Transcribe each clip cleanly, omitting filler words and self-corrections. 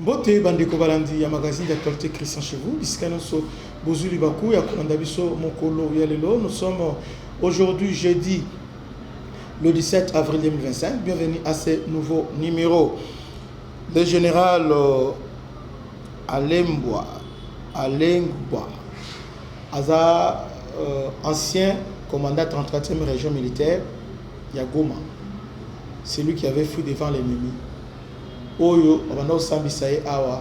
Bote bandeko balandi ya magazine d'actualité Christian chez vous. Biskanoso Bozuli Bakou ya Komandabiso Mokolo Yalelo. Nous sommes aujourd'hui jeudi le 17 avril 2025. Bienvenue à ce nouveau numéro. Le général Alengboa Aza ancien commandant 34e région militaire Yagoma. C'est lui qui avait fui devant l'ennemi. Oyo, on a sambisaye awa,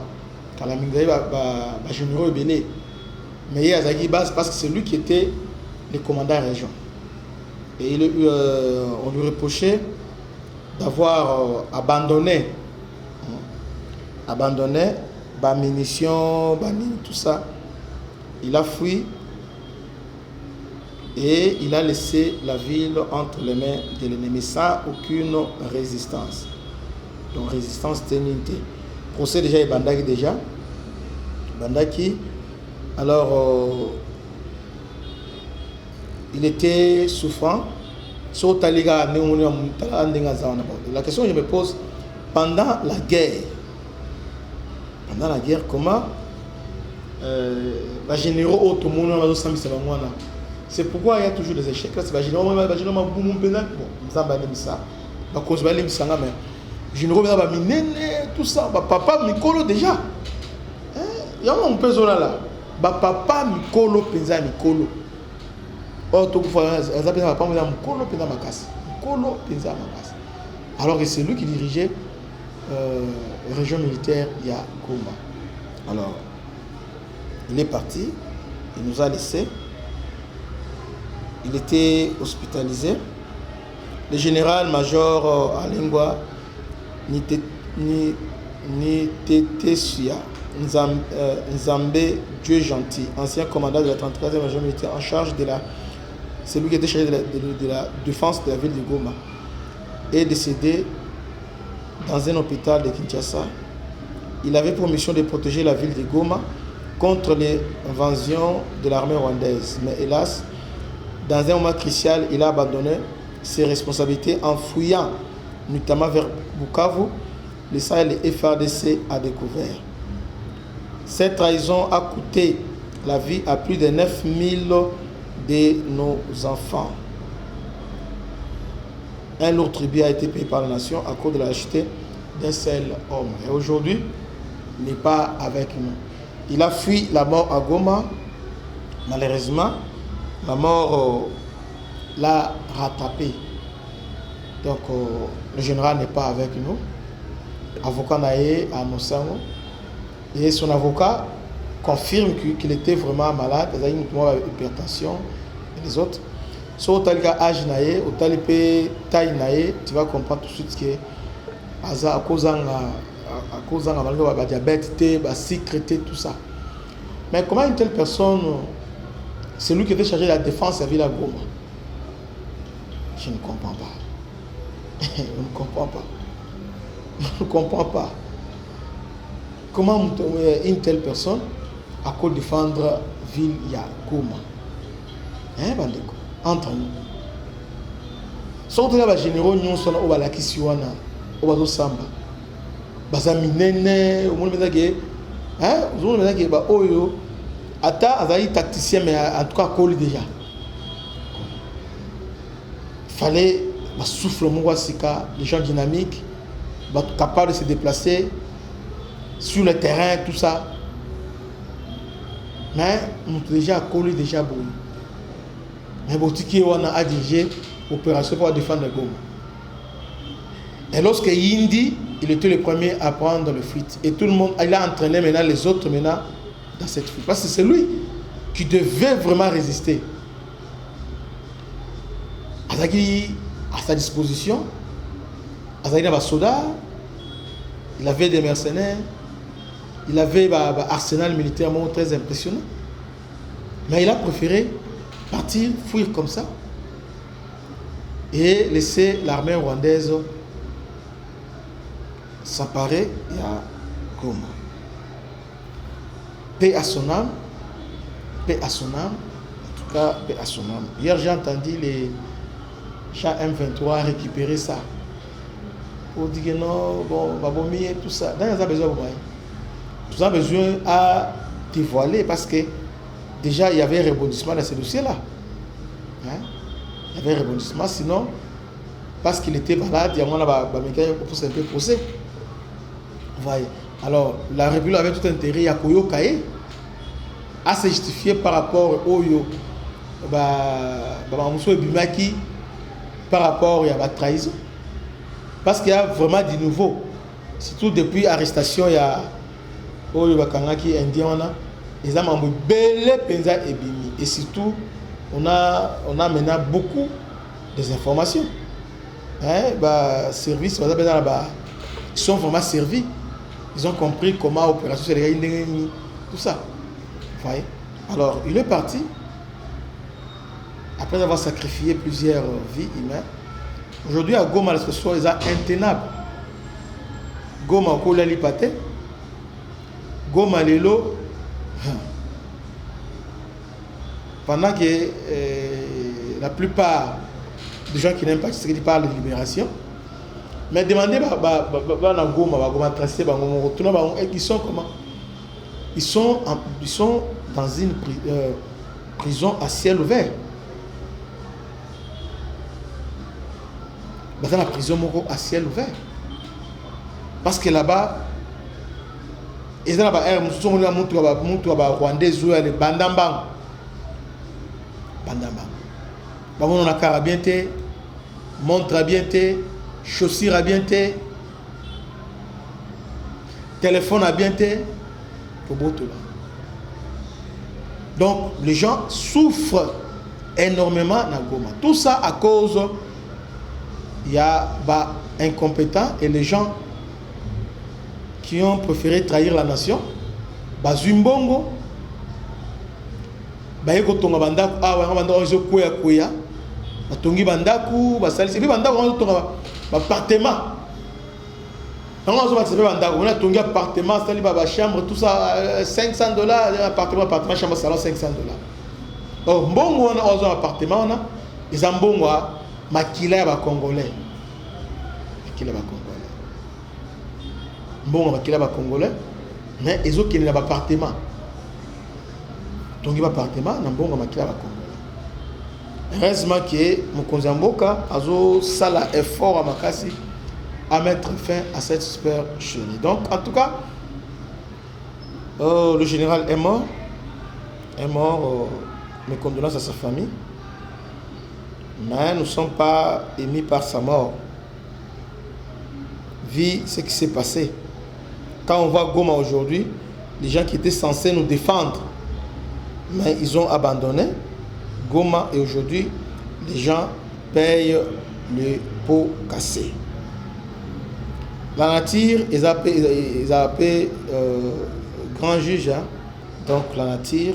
kalamingaye ba généraux ebele. Mais il y a Zagi Bas parce que c'est lui qui était le commandant de la région. Et on lui reprochait d'avoir abandonné ba munitions, ba mine, tout ça. Il a fui et il a laissé la ville entre les mains de l'ennemi sans aucune résistance. Donc résistance téninte. Procès déjà et Bandaki déjà. Bandaki. Alors il était souffrant. La question que je me pose, pendant la guerre, comment les généraux c'est pourquoi il y a toujours des échecs. C'est les généraux généraux tout ça, papa Mikolo déjà. Il y a un peu là. Papa Mikolo penza Mikolo. Alors que c'est lui qui dirigeait la région militaire Yagoma. Alors, il est parti, il nous a laissé. Il était hospitalisé. Le général-major Alengboa Nitetesuya Nzambe Dieu gentil, ancien commandant de la 33e région militaire en charge de la... C'est lui qui était chargé de la défense de la ville de Goma, est décédé dans un hôpital de Kinshasa. Il avait pour mission de protéger la ville de Goma contre les invasions de l'armée rwandaise. Mais hélas, dans un moment crucial, il a abandonné ses responsabilités en fouillant, notamment vers Bukavu, le Sahel et FARDC a découvert. Cette trahison a coûté la vie à plus de 9000 de nos enfants. Un lourd tribut a été payé par la nation à cause de la lâcheté d'un seul homme. Et aujourd'hui, il n'est pas avec nous. Il a fui la mort à Goma. Malheureusement, la mort l'a rattrapé. Donc, le général n'est pas avec nous. Avocat Naé à Moussango. Et son avocat confirme qu'il était vraiment malade. Il a une hypertension et les autres. Soit au talika âge Naé, au talipé taille Naé, tu vas comprendre tout de suite que à cause de diabète, sucre, tout ça. Mais comment une telle personne, c'est lui qui était chargé de la défense de la ville à Goma? Je ne comprends pas. Je ne comprends pas. Je ne comprends pas. Comment une telle personne a pu défendre la ville Yagoma? Hein, Bandeko? Entre nous. Surtout les généraux, nous sommes au Balakisiwana, au Bazosamba. Bazaminene, au monde médaillé. Hein? Au monde médaillé, Oyo. Ata, Azaï tacticien, mais en tout cas, Koli déjà. Il fallait souffle les gens dynamiques, capables de se déplacer sur le terrain, tout ça. Mais nous déjà collé déjà bon. Mais Botiki on a dirigé l'opération pour défendre le Goma. Et lorsque Yindi, il était le premier à prendre le fuite. Et tout le monde, il a entraîné maintenant les autres maintenant dans cette fuite. Parce que c'est lui qui devait vraiment résister. Azaki à sa disposition, Azaki avait des soldats, il avait des mercenaires, il avait un arsenal militaire très impressionnant. Mais il a préféré partir, fuir comme ça et laisser l'armée rwandaise s'emparer à Goma. Paix à son âme, paix à son âme, en tout cas paix à son âme. Hier j'ai entendu les gens M23 récupérer ça. Pour dire que non, bon, on va vomir tout ça. Dans les besoin de Nous avons besoin à dévoiler parce que déjà il y avait un rebondissement dans ce dossier-là. Hein? Il y avait un rebondissement, sinon, parce qu'il était malade, il y a un peu procès. Voyez. Alors, la République avait tout intérêt à Koyokaye à se justifier par rapport au par rapport à la trahison. Parce qu'il y a vraiment du nouveau. Surtout depuis l'arrestation, il y a qui indien, ils ont belle penza et bimi. Et surtout, on a maintenant beaucoup des informations. Hein, service, ils sont vraiment servis. Ils ont compris comment l'opération se réalise, tout ça. Vous voyez? Alors, il est parti. Après avoir sacrifié plusieurs vies humaines. Aujourd'hui, à Goma, la situation est intenable. Goma, au Kolali Pate. Goma, Lelo. Pendant que la plupart des gens qui n'aiment pas Tshisekedi parlent de libération. Mais demandez à Goma, tracé, ils sont comment? Ils sont dans une prison à ciel ouvert. Dans la prison à ciel ouvert. Parce que là-bas, ils ont Rwandais, Bandambang. On a carabinté, montre à bien té, chaussures à bien té, téléphone à bien té. Donc les gens souffrent énormément dans Goma. Tout ça à cause il y a incompétents et les gens qui ont préféré trahir la nation. Bazumbongo, Bayekotonga Bandaku, Bandaku, Batongi Bandaku, Basalisi, Bandaku, appartement. On a tongi appartement, chambre, tout ça, $500, appartement, chambre, salon, $500. Or, Mbongo, on a un appartement, ils ont Mbongo, Makila ba Congolais. Makila ba Congolais. Mbongo Makila ba Congolais. Mais ils ont qu'il y a un appartement. Donc il y a un appartement, Mbongo Makila ba Congolais. Heureusement que Mokonzamboka a sala effort à Makasi à mettre fin à cette supercherie. Donc en tout cas, le général est mort. Mes condoléances à sa famille. Mais nous ne sommes pas émis par sa mort. Vu ce qui s'est passé. Quand on voit Goma aujourd'hui, les gens qui étaient censés nous défendre, mais ils ont abandonné Goma et aujourd'hui, les gens payent le pot cassé. La nature, ils ont appelé grand juge. Hein? Donc la nature,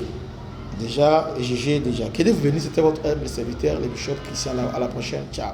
déjà, jugé déjà. Qu'est-ce que vous venez, c'était votre humble serviteur, le bishop Christian. À la prochaine. Ciao.